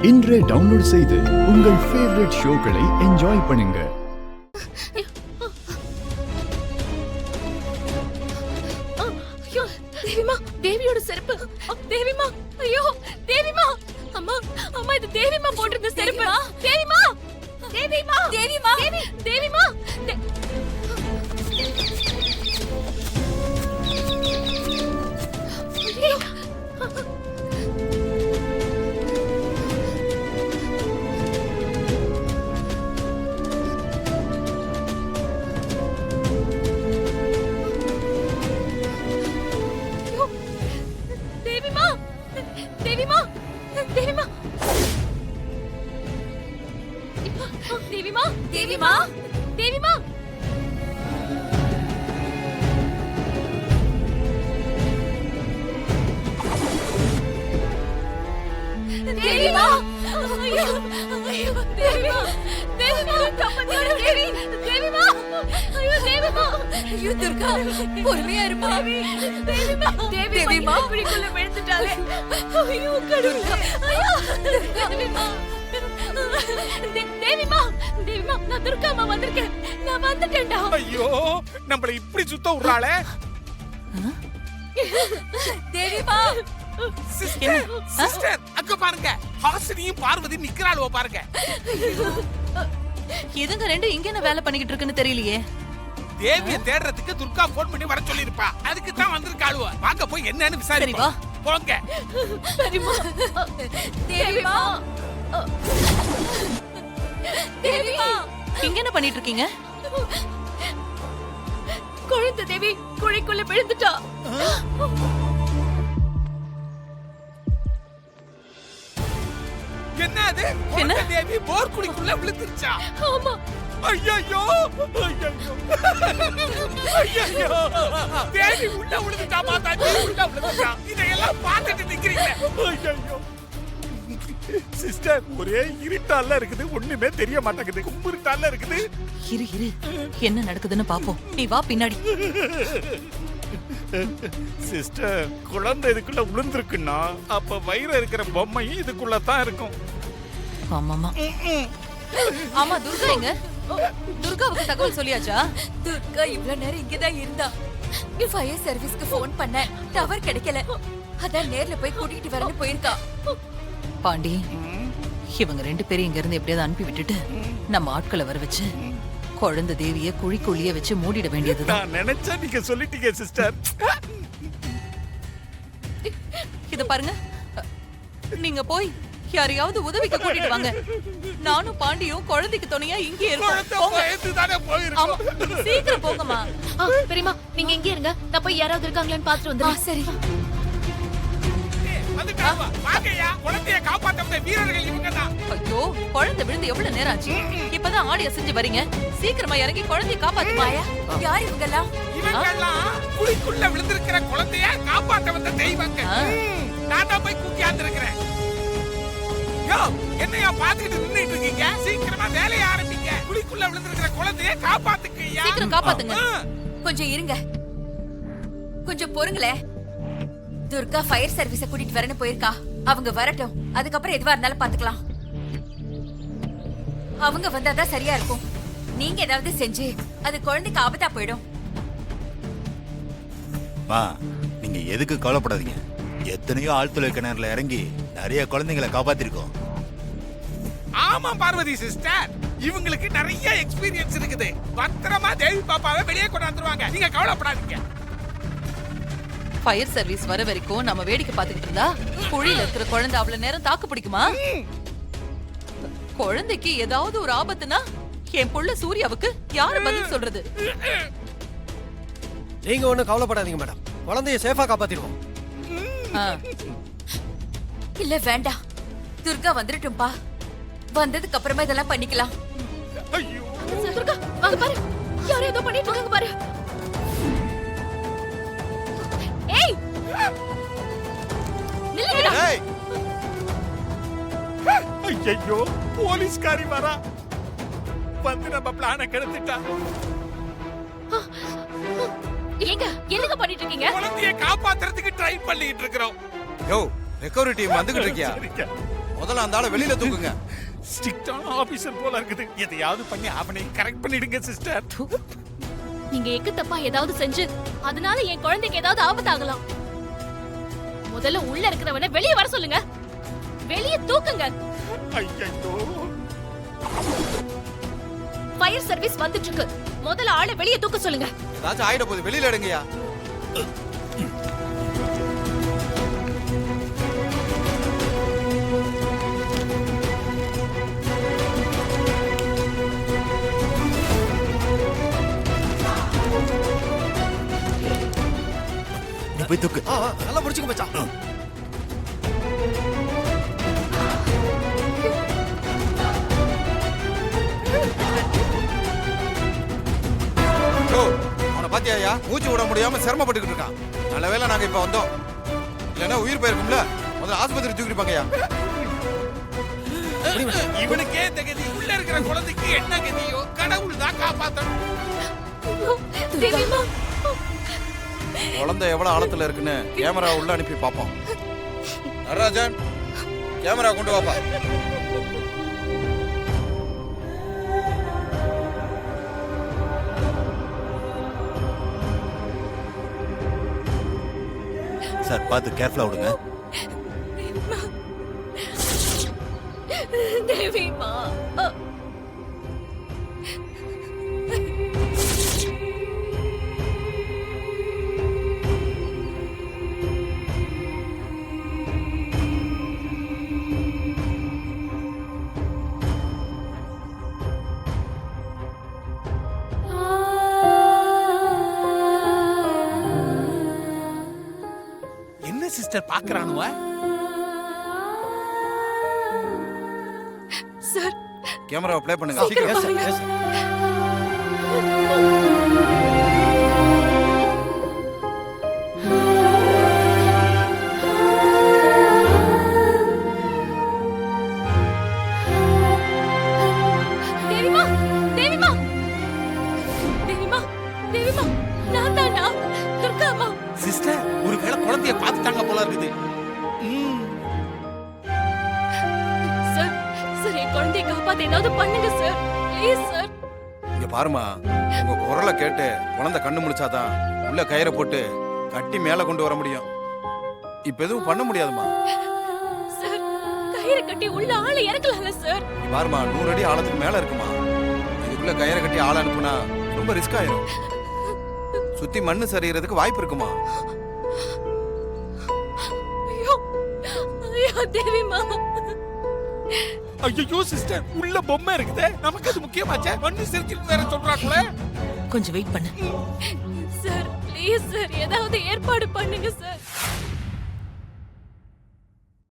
இன்றே டவுன்லோட் செய்து உங்கள் ஃபேவரட் ஷோக்களை என்ஜாய் பண்ணுங்க. தேவிமா, தேவியோட செருப்பு. தேவிமா, ஐயோ தேவிமா, அம்மா அம்மா இது தேவிமா போட்டிருந்த செருப்பு. தேவிமா, தேவிமா, தேவிமா, தேவிமா. தேவிமா, தேவிமா, தேவிமா, தேவிமா, தேவிமா, தேவிமா. தேவிமா, ஐயோ ஐயோ தேவிமா, தேவிமா, கம்மனியோட தேவி, தேவிமா, ஐயோ தேவிமா, ஐயோ துர்கா, பொறுமையா இருமா. தேவிமா, தேவிமா குழிக்குள்ள விழுந்துட்டாளே. ஐயோ கடவுளே, ஐயோ தேவிமா, தேவிமா, தேவிமா, நான் துர்கா அம்மா வந்திருக்கேன். நான் வந்துட்டேன்டா. ஐயோ நம்மள இப்படி சுத்த விடுறாளே. தேவிமா, சிஸ்டர் அங்க பாருங்க, ஹாசினியும் பார்வதி நிக்கறாளோ பாருங்க. எதுங்க ரெண்டு இங்க என்ன வேலை பண்ணிக்கிட்டு இருக்குன்னு தெரியலையே. தேவியை தேடுறதுக்கு துர்கா போன் பண்ணி வர சொல்லிருப்பா. அதுக்கு தான் வந்திருக்காளுவோ. வாங்க போய் என்னன்னு சரி விசாரிப்பா. வா. போங்க. சரிமா. தேவிமா, தேவிமா, இங்க என்ன பண்ணிட்டு இருக்கீங்க? குழந்தை தேவி குழிக்குள்ள விழுந்துட்டா. என்னது? என்ன தேவி போர் குழிக்குள்ள விழுந்துருச்சா? ஆமா. ஐயோ ஐயோ ஐயோ தேவி உள்ள விழுந்துட்டா. மாதாஜி உள்ள விழுந்துட்டா. இதெல்லாம் பார்த்துட்டு நிக்கிறீங்க. ஐயோ சிஸ்டர் ஒரே இருட்டால இருக்குது, ஒண்ணுமே தெரிய மாட்டேங்குது. கும்பிருட்டால இருக்குது. இரு இரு, என்ன நடக்குதுன்னு பாப்போம். நீ வா பின்னாடி. சிஸ்டர் குழந்தை இதுக்குள்ள விழுந்திருக்குன்னா அப்ப வயிறு இருக்கிற பொம்மையும் இதுக்குள்ள தான் இருக்கும். ஆமாமா. ஆமா துர்கா எங்க? துர்காவுக்கு தகவல் சொல்லியாச்சா? துர்கா இவ்வளவு நேரம் இங்கதான் இருந்தா. ஃபயர் சர்வீஸ்க்கு ஃபோன் பண்ண, டவர் கிடைக்கல. அதான் நேர்ல போய் கூட்டிட்டு வரேன்னு போயிருக்கா. பாண்டி, இவங்க ரெண்டு பேரும் இங்க இருந்து எப்படியாவது அனுப்பி விட்டுட்டு நம்ம ஆட்களை வர வச்சு குழந்தை தேவிய குழிக்குள்ளிய வச்சு மூடிட வேண்டியதுதான். நான் நினைச்சா நீங்க சொல்லிட்டீங்க சிஸ்டர். இத பாருங்க, நீங்க போய் யாரையாவது உதவிக்கு கூட்டிட்டு வாங்க. நானும் பாண்டியும் குழந்தைக்கு துணையா இங்கே இருக்கோம். போயிருக்கோம். சீக்கிரம் போங்கம்மா. பெரியமா நீங்க இங்கே இருங்க, நான் போய் யாராவது இருக்காங்களான்னு பாத்துட்டு வந்துடுறேன். சரி. குழந்தைய காப்பாத்த வீரர்கள் இவங்க தான். ஐயோ குழந்தை விழுந்து எவ்வளவு நேரம் ஆச்சு? இப்பதான் ஆடி அசைஞ்சு வரீங்க. சீக்கிரமா இறங்கி குழந்தைய காப்பாத்துமாயா. யார் இவங்கெல்லாம்? இவங்கெல்லாம் குழிக்குள்ள விழுந்திருக்கிற குழந்தைய காப்பாத்த வந்த தெய்வங்க. நான் தான் போய் கூட்டியாந்து இருக்கிறேன். யோ என்னையா பாத்துக்கிட்டு நின்னுட்டு இருக்கீங்க? சீக்கிரமா வேலைய ஆரம்பிங்க. குழிக்குள்ள விழுந்திருக்கிற குழந்தைய காப்பாத்துக்கய்யா. சீக்கிரம் காப்பாத்துங்க. கொஞ்சம் இருங்க, கொஞ்சம் பொறுங்களே. துர்கா ஃபயர் சர்வீஸ கூட்டிட்டு வரேன்னு போயிருக்கா. அவங்க வரட்டும், அதுக்கப்புறம் எதுவா இருந்தாலும் பாத்துக்கலாம். அவங்க வந்தாதான் சரியா இருக்கும். நீங்க ஏதாவது செஞ்சு அது குழந்தைக்கு ஆபத்தா போயிடும். நீங்க எதுக்கு கவலைப்படாதீங்க. எத்தனையோ ஆழ்துளை கிணறுல இறங்கி நிறைய குழந்தைங்களை காப்பாத்திருக்கோம். ஆமா பார்வதி சிஸ்டர், இவங்களுக்கு நிறைய எக்ஸ்பீரியன்ஸ் இருக்குது. பத்திரமா தேவி பாப்பாவை வெளியே கொண்டாந்துருவாங்க. நீங்க கவலைப்படாதீங்க. ஃபயர் சர்வீஸ் வர வரைக்கும் நம்ம வேடிக்கை பார்த்துக்கிட்டு இருந்தா குழியில இருக்கிற குழந்தை அவ்வளவு நேரம் தாக்கு பிடிக்குமா? குழந்தைக்கு ஏதாவது ஒரு ஆபத்துனா என் புள்ள சூர்யாவுக்கு யாரு பதில் சொல்றது? நீங்க ஒண்ணும் கவலைப்படாதீங்க மேடம், குழந்தைய சேஃபா காப்பாத்திடுவோம். இல்ல வேண்டாம், துர்கா வந்துடட்டும்பா. வந்ததுக்கு அப்புறமா இதெல்லாம் பண்ணிக்கலாம். ஐயோ துர்கா அங்க பாரு, யாரோ ஏதோ பண்ணிட்டு இருக்காங்க பாரு. ஏய் நில்லுடா. ஐயோ போலீஸ்காரி வரா. வந்து நம்ம பிளான கெடுத்துட்டா. ஏங்க என்னங்க பண்ணிட்டு இருக்கீங்க? குழந்தைய காப்பாத்துறதுக்கு ட்ரை பண்ணிட்டு இருக்கோம். யோ ரெக்கவரி டீம் வந்துகிட்டு இருக்கியா? முதல்ல அந்த ஆளை வெளியில தூக்குங்க. ஸ்ட்ரிக்டான ஆபீசர் போல இருக்குது. எதையாவது பண்ணி அவனை கரெக்ட் பண்ணிடுங்க சிஸ்டர். நீங்க எக்கு தப்பா ஏதாவது செஞ்சு அதனால என் குழந்தைக்கு ஏதாவது ஆபத்தாகலாம். முதல்ல உள்ள இருக்கிறவனை வெளியே வர சொல்லுங்க. வெளியே தூக்குங்க. ஐயோ, ஃபயர் சர்வீஸ் வந்துட்டு இருக்கு. முதல்ல ஆளை வெளியே தூக்க சொல்லுங்க. ஏதாச்சும் ஆயிட போகுது, வெளியில எடுங்கய்யா. நீ போய் தூக்கு. நல்லா பிடிச்சிக்க மச்சான். யோ, அவனை பாத்தியாயா? மூச்சு விட முடியாம சிரமப்பட்டுக்கிட்டு இருக்கான். நல்ல வேளை நாங்க இப்ப வந்தோம். இல்லைன்னா உயிர் போயிருக்கும்ல. முதல்ல ஆஸ்பத்திரி தூக்கிருப்பாங்கய்யா. இவனுக்கே இந்த கதி. உள்ள இருக்கிற குழந்தைக்கு என்ன கதியோ கடவுள் தான் காப்பாத்தணும். தேவிமா, குழந்தை எவ்வளவு ஆழத்துல இருக்குன்னு கேமரா உள்ள அனுப்பி பாப்போம். நடராஜன், கேமரா கொண்டு வாப்பா. சார் பார்த்து கேர்ஃபுல்லா விடுங்க. தேவிமா. என்ன சிஸ்டர் பாக்குறானுவ? சார், கேமராவை ப்ளே பண்ணுங்க. சீக்கிரம். Yes, sir. Yes, sir. தேவிமா, தேவிமா, தேவிமா, தேவிமா, நான் தான்டா துர்கா அம்மா. சிஸ்டர், ஒருவேளை குழந்தைய பார்த்துட்டாங்க போல இருக்குது. சார், சார் என் குழந்தையை காப்பாத்த ஏதாவது பண்ணுங்க சார். Please sir. இங்க பாருமா, உங்க குரலை கேட்டு குழந்தை கண்ணு முழிச்சாதான் உள்ள கயிறை போட்டு கட்டி மேல கொண்டு வர முடியும். இப்ப எதுவும் பண்ண முடியாதுமா. சார், கயிறு கட்டி உள்ள ஆளை இறக்கலாம்ல சார். இங்க பாருமா, 100 அடி ஆழத்துக்கு மேல இருக்குமா. இதுக்குள்ள கயிறை கட்டி ஆள அனுப்புனா ரொம்ப ரிஸ்க் ஆயிரும். சுத்தி மண்ணு சரிகிறதுக்கு வாய்ப்பு இருக்குமா. ஐயோ, ஐயோ தேவிமா. ஐயோ சிஸ்டர், உள்ள பொம்மை இருக்குதே, நமக்கு அது முக்கியமாச்சே. மண்ணு செஞ்சிட்டு வேற சொல்றாங்களே. கொஞ்சம் வெயிட் பண்ணு. சார் ப்ளீஸ் சார், ஏதாவது ஏற்பாடு பண்ணுங்க சார்.